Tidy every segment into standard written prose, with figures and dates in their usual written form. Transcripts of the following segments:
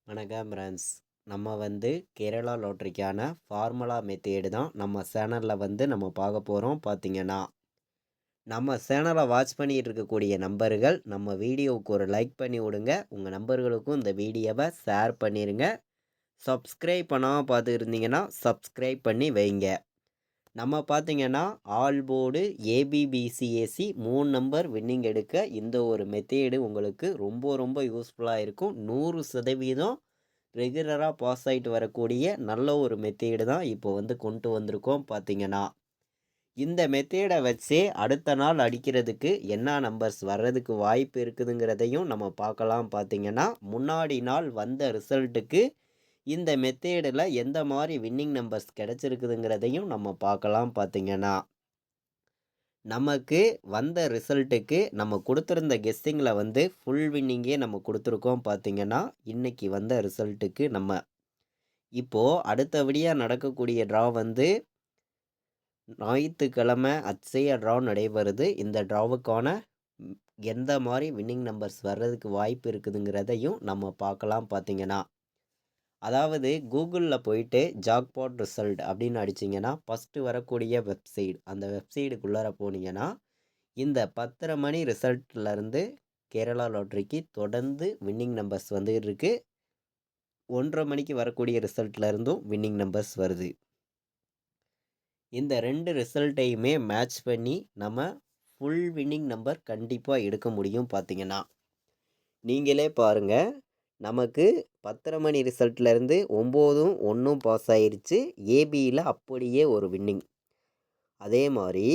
வணக்கம் ஃப்ரெண்ட்ஸ். நம்ம Kerala லாட்டரிக்கான formula method தான் நம்ம சேனலில் நம்ம பார்க்க போகிறோம். பார்த்தீங்கன்னா நம்ம சேனலை வாட்ச் பண்ணிகிட்டு இருக்கக்கூடிய நம்பர்கள் நம்ம வீடியோவுக்கு ஒரு லைக் பண்ணி விடுங்க. உங்கள் நம்பர்களுக்கும் இந்த வீடியோவை ஷேர் பண்ணிடுங்க. சப்ஸ்கிரைப் பண்ணாமல் பார்த்து இருந்தீங்கன்னா சப்ஸ்கிரைப் பண்ணி வைங்க. நம்ம பார்த்தீங்கன்னா ஆல் போர்டு ஏபிபிசிஏசி 3 நம்பர் வின்னிங் எடுக்க இந்த ஒரு மெத்தேடு உங்களுக்கு ரொம்ப ரொம்ப யூஸ்ஃபுல்லாக இருக்கும். 100% ரெகுலராக பாஸ் ஆகிட்டு வரக்கூடிய நல்ல ஒரு மெத்தேடு தான் இப்போ கொண்டு வந்திருக்கோம். பார்த்தீங்கன்னா இந்த மெத்தேடை வச்சு அடுத்த நாள் அடிக்கிறதுக்கு என்ன நம்பர்ஸ் வர்றதுக்கு வாய்ப்பு இருக்குதுங்கிறதையும் நம்ம பார்க்கலாம். பார்த்தீங்கன்னா முன்னாடி நாள் வந்த ரிசல்ட்டுக்கு இந்த மெத்தேடில் எந்த மாதிரி வின்னிங் நம்பர்ஸ் கிடச்சிருக்குதுங்கிறதையும் நம்ம பார்க்கலாம். பார்த்தீங்கன்னா நமக்கு வந்த ரிசல்ட்டுக்கு நம்ம கொடுத்துருந்த கெஸ்ஸிங்கில் ஃபுல் வின்னிங்கே நம்ம கொடுத்துருக்கோம். பார்த்தீங்கன்னா இன்றைக்கி வந்த ரிசல்ட்டுக்கு நம்ம இப்போது அடுத்தபடியாக நடக்கக்கூடிய ட்ரா ஞாயிற்றுக்கிழமை அட்சய ட்ரா நடைபெறுது. இந்த ட்ராவுக்கான எந்த மாதிரி வின்னிங் நம்பர்ஸ் வர்றதுக்கு வாய்ப்பு இருக்குதுங்கிறதையும் நம்ம பார்க்கலாம். பார்த்தீங்கன்னா அதாவது கூகுளில் போயிட்டு ஜாக்பாட் ரிசல்ட் அப்படின்னு அடிச்சிங்கன்னா ஃபஸ்ட்டு வரக்கூடிய வெப்சைட், அந்த வெப்சைட்டுக்குள்ளார போனீங்கன்னா இந்த 10:30 மணி ரிசல்ட்லேருந்து கேரளா லாட்ரிக்கு தொடர்ந்து வின்னிங் நம்பர்ஸ் இருக்குது. 1:30 மணிக்கு வரக்கூடிய ரிசல்ட்லேருந்தும் வின்னிங் நம்பர்ஸ் வருது. இந்த 2 ரிசல்ட்டையுமே மேட்ச் பண்ணி நம்ம ஃபுல் வின்னிங் நம்பர் கண்டிப்பாக எடுக்க முடியும். பார்த்தீங்கன்னா நீங்களே பாருங்கள், நமக்கு 10:30 மணி ரிசல்ட்லேருந்து 9ம் 1ம் பாஸ் ஆயிடுச்சு. ஏபியில் அப்படியே ஒரு வின்னிங். அதே மாதிரி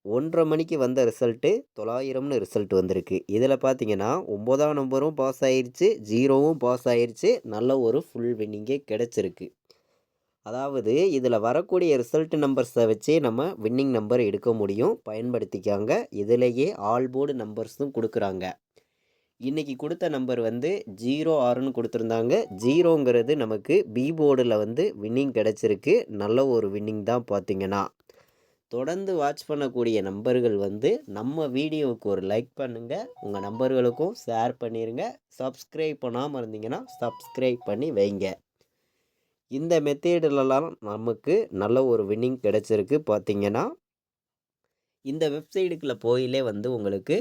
1:30 மணிக்கு வந்த ரிசல்ட்டு 900ம்னு ரிசல்ட் வந்திருக்கு. இதில் பார்த்தீங்கன்னா 9ஆம் நம்பரும் பாஸ் ஆயிடுச்சு, 0வும் பாஸ் ஆயிடுச்சு. நல்ல ஒரு ஃபுல் வின்னிங்கே கிடச்சிருக்கு. அதாவது இதில் வரக்கூடிய ரிசல்ட் நம்பர்ஸை வச்சே நம்ம வின்னிங் நம்பர் எடுக்க முடியும். பயன்படுத்திக்காங்க. இதிலேயே ஆல் போர்டு நம்பர்ஸும் கொடுக்குறாங்க. இன்றைக்கி கொடுத்த நம்பர் 06ன்னு கொடுத்துருந்தாங்க. 0ங்கிறது நமக்கு பி போர்டில் வின்னிங் கிடச்சிருக்கு. நல்ல ஒரு வின்னிங் தான். பார்த்தீங்கன்னா தொடர்ந்து வாட்ச் பண்ணக்கூடிய நம்பர்கள் நம்ம வீடியோவுக்கு ஒரு லைக் பண்ணுங்கள். உங்கள் நம்பர்களுக்கும் ஷேர் பண்ணிடுங்க. சப்ஸ்கிரைப் பண்ணாமல் இருந்தீங்கன்னா சப்ஸ்கிரைப் பண்ணி வைங்க. இந்த மெத்தேடுலலாம் நமக்கு நல்ல ஒரு வின்னிங் கிடச்சிருக்கு. பார்த்தீங்கன்னா இந்த வெப்சைட்டுக்குள்ளே போயிலே உங்களுக்கு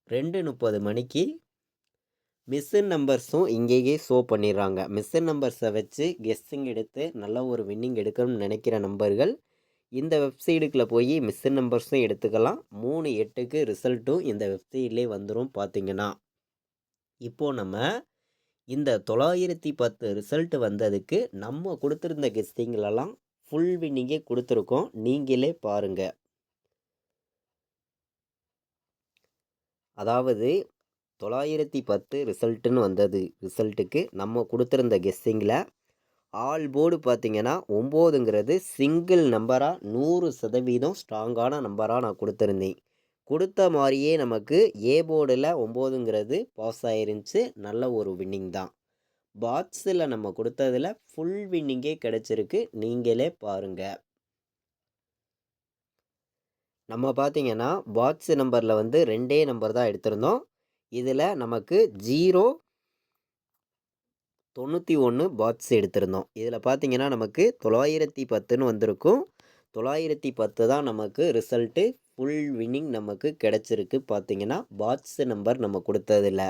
2:30 மணிக்கு மிஸ்ஸின் நம்பர்ஸும் இங்கேயே ஷோ பண்ணிடுறாங்க. மிஸ்ஸின் நம்பர்ஸை வச்சு கெஸ்ஸிங் எடுத்து நல்ல ஒரு வின்னிங் எடுக்கணும்னு நினைக்கிற நம்பர்கள் இந்த வெப்சைட்டுக்குள்ளே போய் மிஸ்ஸின் நம்பர்ஸும் எடுத்துக்கலாம். 3/8க்கு ரிசல்ட்டும் இந்த வெப்சைட்லேயே வந்துடும். பார்த்தீங்கன்னா இப்போது நம்ம இந்த 910 ரிசல்ட் வந்ததுக்கு நம்ம கொடுத்துருந்த கெஸ்டிங்களெல்லாம் ஃபுல் வின்னிங்கே கொடுத்துருக்கோம். நீங்களே பாருங்கள். அதாவது 910 ரிசல்ட்டுன்னு வந்தது. ரிசல்ட்டுக்கு நம்ம கொடுத்துருந்த கெஸ்ஸிங்கில் ஆல் போர்டு பார்த்தீங்கன்னா 9ங்கிறது சிங்கிள் நம்பராக 100% ஸ்ட்ராங்கான நம்பராக நான் கொடுத்துருந்தேன். கொடுத்த மாதிரியே நமக்கு ஏ போர்டில் 9ங்கிறது பாஸ் ஆயிருந்துச்சு. நல்ல ஒரு வின்னிங் தான். பாட்ஸில் நம்ம கொடுத்ததில் ஃபுல் வின்னிங்கே கிடச்சிருக்கு. நீங்களே பாருங்கள். நம்ம பார்த்தீங்கன்னா பாட்ஸ் நம்பரில் 2 நம்பர் தான் எடுத்திருந்தோம். இதில் நமக்கு 091 பாட்ஸ் எடுத்திருந்தோம். இதில் பார்த்தீங்கன்னா நமக்கு 910ன்னு வந்திருக்கும். 910 தான் நமக்கு ரிசல்ட்டு ஃபுல் வின்னிங் நமக்கு கிடச்சிருக்கு. பார்த்தீங்கன்னா பாட்ஸ் நம்பர் நம்ம கொடுத்ததில்ல.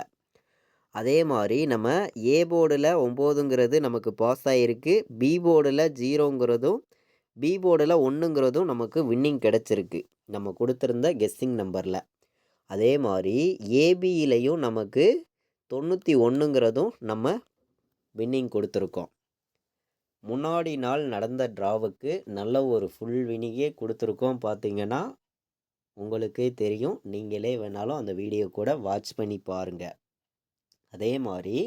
அதே மாதிரி நம்ம ஏ போர்டில் 9ங்கிறது நமக்கு பாஸ் ஆகிருக்கு. பி போர்டில் 0ங்கிறதும் பி போர்டில் 1ங்கிறதும் நமக்கு வின்னிங் கிடச்சிருக்கு நம்ம கொடுத்துருந்த கெஸ்ஸிங் நம்பரில். அதே மாதிரி ஏபியிலையும் நமக்கு 91ங்கிறதும் நம்ம வின்னிங் கொடுத்துருக்கோம். முன்னாடி நாள் நடந்த ட்ராவுக்கு நல்ல ஒரு ஃபுல் வின்னிங்கே கொடுத்துருக்கோம். பார்த்தீங்கன்னா உங்களுக்கே தெரியும். நீங்களே வேணாலும் அந்த வீடியோ கூட வாட்ச் பண்ணி பாருங்கள். அதே மாதிரி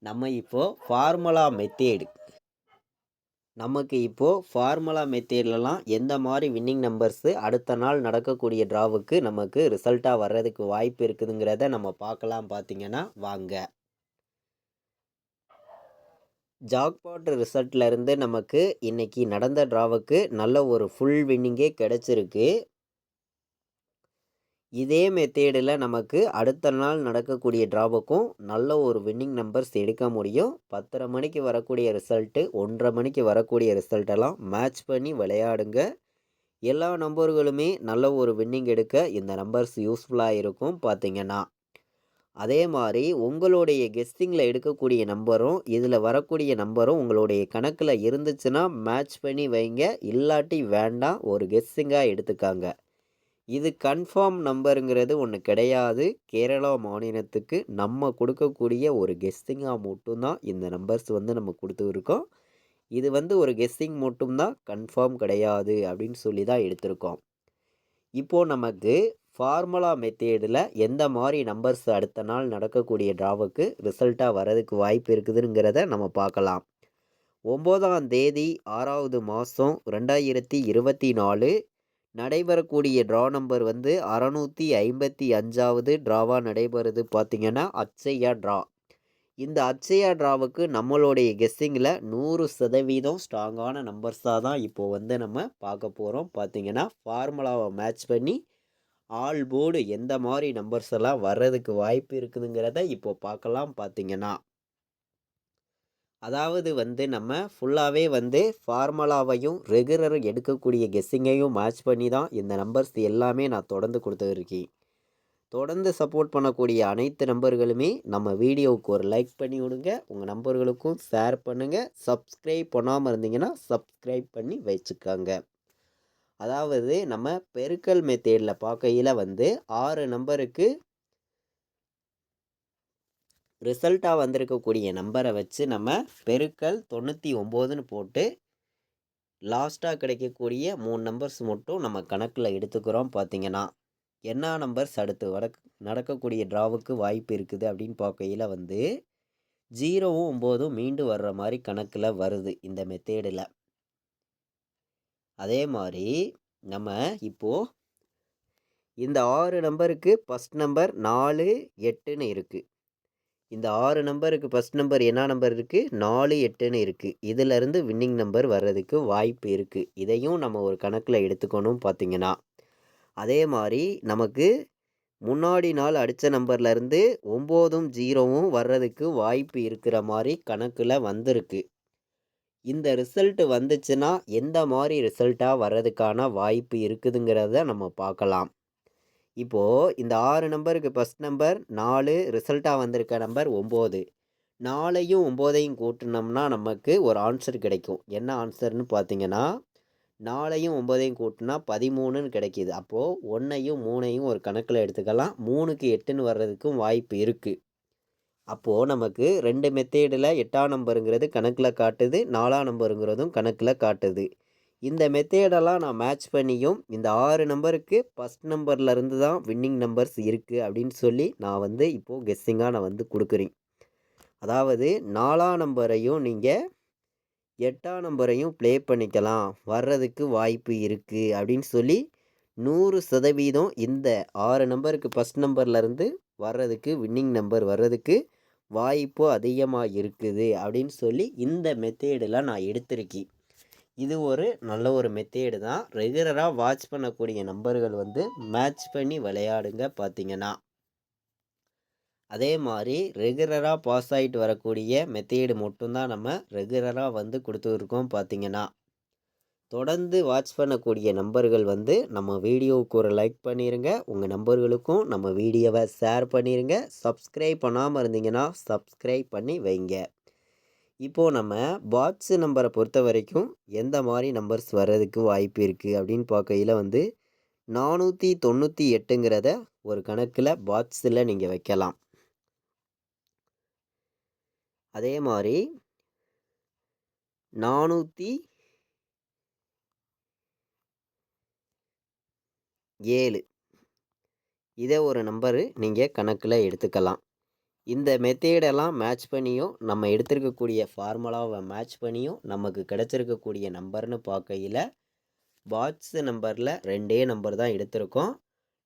நம்ம இப்போது ஃபார்முலா மெத்தேடு நமக்கு இப்போது ஃபார்முலா மெத்தேட்லலாம் எந்த மாதிரி வின்னிங் நம்பர்ஸு அடுத்த நாள் நடக்கக்கூடிய ட்ராவுக்கு நமக்கு ரிசல்ட்டாக வர்றதுக்கு வாய்ப்பு இருக்குதுங்கிறத நம்ம பார்க்கலாம். பார்த்தீங்கன்னா வாங்க. ஜாக்பாட் ரிசல்ட்லேருந்து நமக்கு இன்றைக்கி நடந்த ட்ராவுக்கு நல்ல ஒரு ஃபுல் வின்னிங்கே கிடச்சிருக்கு. இதே மெத்தேடில் நமக்கு அடுத்த நாள் நடக்கக்கூடிய டிராவுக்கும் நல்ல ஒரு வின்னிங் நம்பர்ஸ் எடுக்க முடியும். 10:30 மணிக்கு வரக்கூடிய ரிசல்ட்டு, 1:30 மணிக்கு வரக்கூடிய ரிசல்ட்டெல்லாம் மேட்ச் பண்ணி விளையாடுங்க. எல்லா நம்பர்களுமே நல்ல ஒரு வின்னிங் எடுக்க இந்த நம்பர்ஸ் யூஸ்ஃபுல்லாக இருக்கும் பார்த்தீங்கன்னா. அதே மாதிரி உங்களுடைய கெஸ்ஸிங்கில் எடுக்கக்கூடிய நம்பரும் இதில் வரக்கூடிய நம்பரும் உங்களுடைய கணக்கில் இருந்துச்சுன்னா மேட்ச் பண்ணி வைங்க. இல்லாட்டி வேண்டாம், ஒரு கெஸ்ஸிங்காக எடுத்துக்காங்க. இது கன்ஃபார்ம் நம்பருங்கிறது ஒன்று கிடையாது. கேரளா மாநிலத்துக்கு நம்ம கொடுக்கக்கூடிய ஒரு கெஸ்ஸிங்காக மட்டும்தான் இந்த நம்பர்ஸ் நம்ம கொடுத்துருக்கோம். இது ஒரு கெஸ்ஸிங் மட்டும்தான், கன்ஃபார்ம் கிடையாது அப்படின்னு சொல்லி தான் எடுத்திருக்கோம். இப்போது நமக்கு ஃபார்முலா மெத்தேடில் எந்த மாதிரி நம்பர்ஸ் அடுத்த நாள் நடக்கக்கூடிய டிராவுக்கு ரிசல்ட்டாக வரதுக்கு வாய்ப்பு இருக்குதுங்கிறத நம்ம பார்க்கலாம். 9ஆம் தேதி 6வது மாதம் 2024 நடைபெறக்கூடிய ட்ரா நம்பர் 655வது ட்ராவாக நடைபெறுது பார்த்திங்கன்னா அட்சயா ட்ரா. இந்த அட்சயா ட்ராவுக்கு நம்மளுடைய கெஸ்ஸிங்கில் 100% ஸ்ட்ராங்கான நம்பர்ஸாக தான் இப்போது நம்ம பார்க்க போகிறோம். பார்த்திங்கன்னா ஃபார்முலாவை மேட்ச் பண்ணி ஆல் போர்டு எந்த மாதிரி நம்பர்ஸ் எல்லாம் வர்றதுக்கு வாய்ப்பு இருக்குதுங்கிறத இப்போ பார்க்கலாம். பார்த்திங்கன்னா அதாவது நம்ம ஃபுல்லாகவே ஃபார்முலாவையும் ரெகுலர் எடுக்கக்கூடிய கெஸ்ஸிங்கையும் மேட்ச் பண்ணி தான் இந்த நம்பர்ஸ் எல்லாமே நான் தொடர்ந்து கொடுத்துருக்கேன். தொடர்ந்து சப்போர்ட் பண்ணக்கூடிய அனைத்து நம்பர்களுமே நம்ம வீடியோவுக்கு ஒரு லைக் பண்ணி விடுங்க. உங்கள் நம்பர்களுக்கும் ஷேர் பண்ணுங்கள். சப்ஸ்கிரைப் பண்ணாமல் இருந்தீங்கன்னா சப்ஸ்கிரைப் பண்ணி வச்சுக்கோங்க. அதாவது நம்ம பெருக்கல் மெத்தேடில் பார்க்கையில் 6 நம்பருக்கு ரிசல்ட்டாக வந்திருக்கக்கூடிய நம்பரை வச்சு நம்ம பெருக்கல் 99ன்னு போட்டு லாஸ்ட்டாக கிடைக்கக்கூடிய 3 நம்பர்ஸ் மட்டும் நம்ம கணக்கில் எடுத்துக்கிறோம். பார்த்திங்கன்னா என்ன நம்பர்ஸ் அடுத்து நடக்கக்கூடிய ட்ராவுக்கு வாய்ப்பு இருக்குது அப்படின்னு பார்க்கையில் 0வும் 9ம் மீண்டு வர்ற மாதிரி கணக்கில் வருது இந்த மெத்தேடில். அதே மாதிரி நம்ம இப்போது இந்த 6 நம்பருக்கு ஃபஸ்ட் நம்பர் 4, 8ன்னு இருக்குது. இந்த 6 நம்பருக்கு ஃபஸ்ட் நம்பர் என்ன நம்பர் இருக்குது? 4, 8ன்னு இருக்குது. இதிலேருந்து வின்னிங் நம்பர் வர்றதுக்கு வாய்ப்பு இருக்குது. இதையும் நம்ம ஒரு கணக்கில் எடுத்துக்கணும். பார்த்திங்கன்னா அதே மாதிரி நமக்கு முன்னாடி நாள் அடித்த நம்பர்லேருந்து 9ம் 0வும் வர்றதுக்கு வாய்ப்பு இருக்கிற மாதிரி கணக்கில் வந்திருக்கு. இந்த ரிசல்ட்டு வந்துச்சுன்னா எந்த மாதிரி ரிசல்ட்டாக வர்றதுக்கான வாய்ப்பு இருக்குதுங்கிறத நம்ம பார்க்கலாம். இப்போது இந்த 6 நம்பருக்கு ஃபஸ்ட் நம்பர் 4, ரிசல்ட்டாக வந்திருக்க நம்பர் 9. 4ஐயும் 9ஐயும் கூட்டினோம்னா நமக்கு ஒரு ஆன்சர் கிடைக்கும். என்ன ஆன்சர்னு பார்த்திங்கன்னா 4ஐயும் 9ஐயும் கூட்டினா 13ன்னு கிடைக்கிது. அப்போது 1ஐயும் 3ஐயும் ஒரு கணக்கில் எடுத்துக்கலாம். 3க்கு 8ன்னு வர்றதுக்கும் வாய்ப்பு இருக்குது. அப்போது நமக்கு 2 மெத்தேடில் 8ஆம் நம்பருங்கிறது கணக்கில் காட்டுது, 4ஆம் நம்பருங்கிறதும் கணக்கில் காட்டுது. இந்த மெத்தேடெல்லாம் நான் மேட்ச் பண்ணியும் இந்த 6 நம்பருக்கு ஃபஸ்ட் நம்பர்லேருந்து தான் வின்னிங் நம்பர்ஸ் இருக்குது அப்படின்னு சொல்லி நான் இப்போது கெஸ்ஸிங்காக நான் கொடுக்குறேன். அதாவது 4ஆம் நம்பரையும் நீங்கள் 8ஆம் நம்பரையும் ப்ளே பண்ணிக்கலாம், வர்றதுக்கு வாய்ப்பு இருக்குது அப்படின்னு சொல்லி 100% இந்த 6 நம்பருக்கு ஃபஸ்ட் நம்பர்லேருந்து வர்றதுக்கு வின்னிங் நம்பர் வர்றதுக்கு வாய்ப்பு அதிகமாக இருக்குது அப்படின்னு சொல்லி இந்த மெத்தேடில் நான் எடுத்திருக்கேன். இது ஒரு நல்ல ஒரு மெத்தேடு தான். ரெகுலராக வாட்ச் பண்ணக்கூடிய நம்பர்கள் மேட்ச் பண்ணி விளையாடுங்க. பார்த்திங்கன்னா அதே மாதிரி ரெகுலராக பாஸ் ஆகிட்டு வரக்கூடிய மெத்தேடு மட்டும்தான் நம்ம ரெகுலராக கொடுத்துருக்கோம். பார்த்திங்கன்னா தொடர்ந்து வாட்ச் பண்ணக்கூடிய நம்பர்கள் நம்ம வீடியோவுக்கு ஒரு லைக் பண்ணிடுங்க. உங்கள் நம்பர்களுக்கும் நம்ம வீடியோவை ஷேர் பண்ணிடுங்க. சப்ஸ்கிரைப் பண்ணாமல் இருந்தீங்கன்னா சப்ஸ்கிரைப் பண்ணி வைங்க. இப்போது நம்ம பாட்ஸு நம்பரை பொறுத்த வரைக்கும் எந்த மாதிரி நம்பர்ஸ் வர்றதுக்கு வாய்ப்பு இருக்குது அப்படின்னு பார்க்கையில் 498ங்கிறத ஒரு கணக்கில் பாட்ஸில் நீங்கள் வைக்கலாம். அதே மாதிரி 407 இதை ஒரு நம்பரு நீங்கள் கணக்கில் எடுத்துக்கலாம். இந்த மெத்தேடெல்லாம் மேட்ச் பண்ணியும் நம்ம எடுத்திருக்கக்கூடிய ஃபார்முலாவை மேட்ச் பண்ணியும் நமக்கு கிடச்சிருக்கக்கூடிய நம்பர்னு பார்க்கையில் பாட்ஸு நம்பரில் 2 நம்பர் தான் எடுத்திருக்கோம்.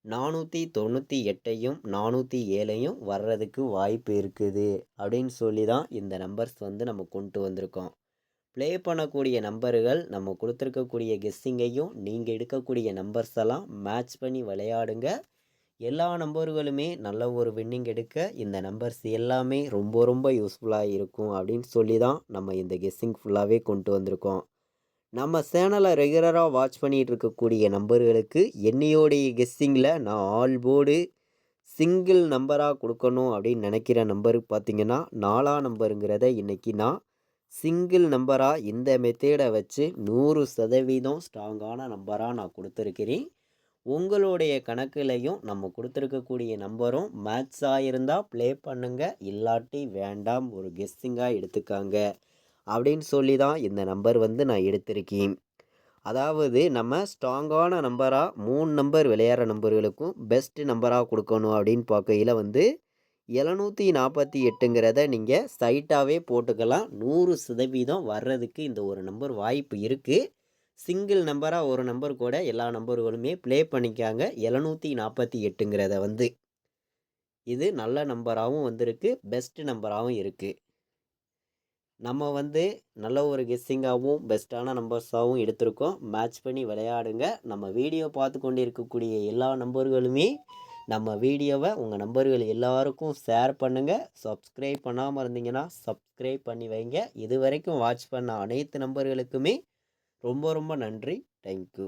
498ஐயும் 407ஐயும் வர்றதுக்கு வாய்ப்பு இருக்குது அப்படின்னு சொல்லி தான் இந்த நம்பர்ஸ் நம்ம கொண்டு வந்திருக்கோம். ப்ளே பண்ணக்கூடிய நம்பர்கள் நம்ம கொடுத்துருக்கக்கூடிய கெஸ்ஸிங்கையும் நீங்கள் எடுக்கக்கூடிய நம்பர்ஸ் எல்லாம் மேட்ச் பண்ணி விளையாடுங்க. எல்லா நம்பர்களுமே நல்ல ஒரு வின்னிங் எடுக்க இந்த நம்பர்ஸ் எல்லாமே ரொம்ப ரொம்ப யூஸ்ஃபுல்லாக இருக்கும் அப்படின்னு சொல்லி தான் நம்ம இந்த கெஸ்ஸிங் ஃபுல்லாகவே கொண்டு வந்திருக்கோம். நம்ம சேனலை ரெகுலராக வாட்ச் பண்ணிகிட்டு இருக்கக்கூடிய நம்பர்களுக்கு என்னையோடைய கெஸ்ஸிங்கில் நான் ஆல் போர்டு சிங்கிள் நம்பராக கொடுக்கணும் அப்படின்னு நினைக்கிற நம்பருக்கு பார்த்தீங்கன்னா 4ஆம் நம்பருங்கிறத இன்றைக்கி நான் சிங்கிள் நம்பராக இந்த மெத்தேடை வச்சு 100% ஸ்ட்ராங்கான நம்பராக நான் கொடுத்துருக்கிறேன். உங்களுடைய கணக்குலையும் நம்ம கொடுத்துருக்கக்கூடிய நம்பரும் மேட்சாக இருந்தால் ப்ளே பண்ணுங்க, இல்லாட்டி வேண்டாம், ஒரு கெஸ்ஸிங்காக எடுத்துக்காங்க அப்படின்னு சொல்லி தான் இந்த நம்பர் நான் எடுத்திருக்கேன். அதாவது நம்ம ஸ்ட்ராங்கான நம்பராக 3 நம்பர் விளையாடுற நம்பர்களுக்கும் பெஸ்ட் நம்பராக கொடுக்கணும் அப்படின்னு பார்க்கையில் 748ங்கிறத நீங்கள் சைட்டாகவே போட்டுக்கலாம். 100% வர்றதுக்கு இந்த ஒரு நம்பர் வாய்ப்பு இருக்குது. சிங்கிள் நம்பராக ஒரு நம்பர் கூட எல்லா நம்பர்களுமே ப்ளே பண்ணிக்காங்க. 748ங்கிறத இது நல்ல நம்பராகவும் வந்திருக்கு, பெஸ்ட் நம்பராகவும் இருக்குது. நம்ம நல்ல ஒரு கெஸ்ஸிங்காகவும் பெஸ்ட்டான நம்பர்ஸாகவும் எடுத்திருக்கோம். மேட்ச் பண்ணி விளையாடுங்க. நம்ம வீடியோ பார்த்து கொண்டு இருக்கக்கூடிய எல்லா நம்பர்களுமே நம்ம வீடியோவை உங்கள் நம்பர்கள் எல்லாருக்கும் ஷேர் பண்ணுங்கள். சப்ஸ்கிரைப் பண்ணாமல் இருந்தீங்கன்னா சப்ஸ்கிரைப் பண்ணி வைங்க. இது வரைக்கும் வாட்ச் பண்ண அனைத்து நம்பர்களுக்குமே ரொம்ப ரொம்ப நன்றி. தேங்க்யூ.